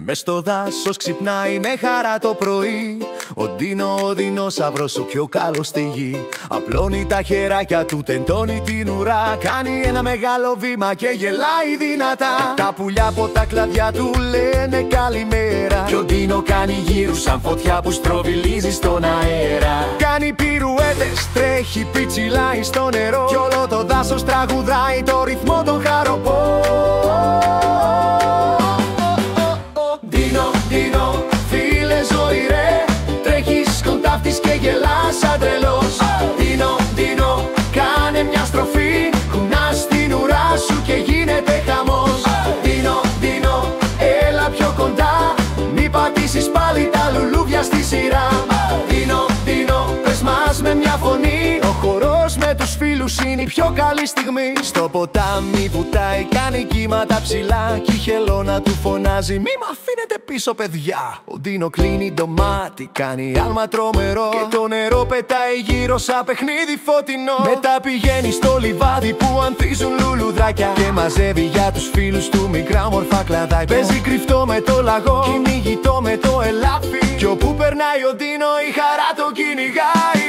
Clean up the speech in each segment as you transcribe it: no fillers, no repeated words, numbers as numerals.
Μες στο δάσος ξυπνάει με χαρά το πρωί. Ο Ντίνο, ο δεινόσαυρος, ο πιο καλός στη γη. Απλώνει τα χεράκια του, τεντώνει την ουρά. Κάνει ένα μεγάλο βήμα και γελάει δυνατά. Τα πουλιά από τα κλαδιά του λένε καλημέρα. Κι ο Ντίνο κάνει γύρους σαν φωτιά που στροβιλίζει στον αέρα. Κάνει πυρουέτες, τρέχει, πιτσιλάει στο νερό. Κι όλο το δάσος τραγουδάει το ρυθμό των χαροπών. Ντίνο, φίλε ζωή ρε, τρέχεις κοντάφτεις και γελάς σαν τρελός. Ντίνο, κάνε μια στροφή, κουνάς την ουρά σου και γίνεται χαμός. Ντίνο, έλα πιο κοντά, μη πατήσεις πάλι τα λουλούδια στη σειρά. Ντίνο, πες μας με μια φωνή, ο χορός με τους φίλους είναι η πιο καλή στιγμή. Στο ποτάμι βουτάει, κάνει κύματα ψηλά κι η χελώνα του φωνάζει μη μ' αφήνετε πίσω παιδιά. Ο Ντίνο κλείνει το μάτι, κάνει άλμα τρομερό και το νερό πετάει γύρω σαν παιχνίδι φωτεινό. Μετά πηγαίνει στο λιβάδι που ανθίζουν λουλουδάκια και μαζεύει για τους φίλους του μικρά όμορφα κλαδάκια. Παίζει κρυφτό με το λαγό, κυνηγητό με το ελάφι κι όπου περνάει ο Ντίνο η χαρά το κυνηγάει.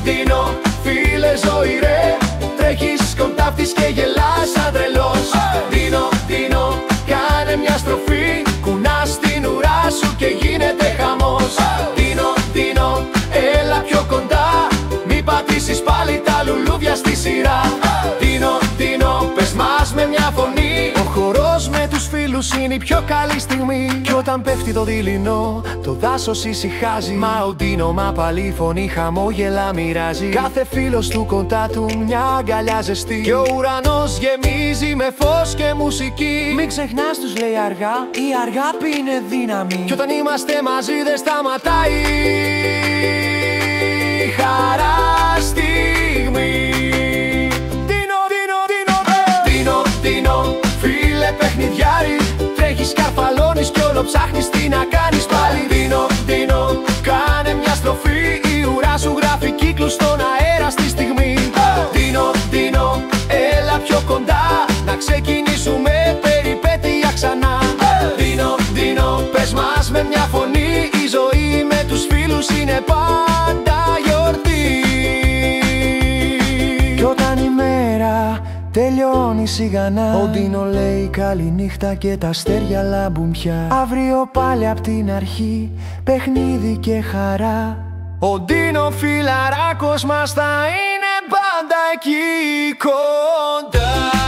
Ντίνο, φίλε ζωή ρε, τρέχεις κοντάφτεις και γελάς σαν τρελός. Ντίνο, κάνε μια στροφή, κουνάς την ουρά σου και γίνεται χαμός. Ντίνο, έλα πιο κοντά, μη πατήσεις πάλι τα λουλούδια στη σειρά. Ντίνο, πες μας με μια φωνή, ο χορός με τους φίλους είναι η πιο καλή στιγμή. Κι όταν πέφτει το δειλινό, το δάσος ησυχάζει. Μα ο Ντίνο μ' απαλή φωνή χαμόγελα μοιράζει. Κάθε φίλος του κοντά του μια αγκαλιά ζεστή και ο ουρανός γεμίζει με φως και μουσική. Μην ξεχνάς τους λέει αργά, η αγάπη είναι δύναμη. Κι όταν είμαστε μαζί δεν σταματάει η χαρά στιγμή. Ντίνο, φίλε παιχνιδιάρη, τρέχεις, καρφαλώνεις κι όλο ψάχνεις τι να κάνεις πάλι. Ντίνο, κάνε μια στροφή, η ουρά σου γράφει κύκλους στον αέρα στη στιγμή. Ντίνο, έλα πιο κοντά, να ξεκινήσουμε περιπέτεια ξανά. Ντίνο, πες μας με μια φωνή, η ζωή με τους φίλους είναι πάντα γιορτή. Κι όταν η μέρα τελειώνει σιγανά, ο Ντίνο λέει καληνύχτα και τα αστέρια λάμπουν πια. Αύριο πάλι απ' την αρχή, παιχνίδι και χαρά. Ο Ντίνο φιλαράκος μας θα είναι πάντα εκεί κοντά.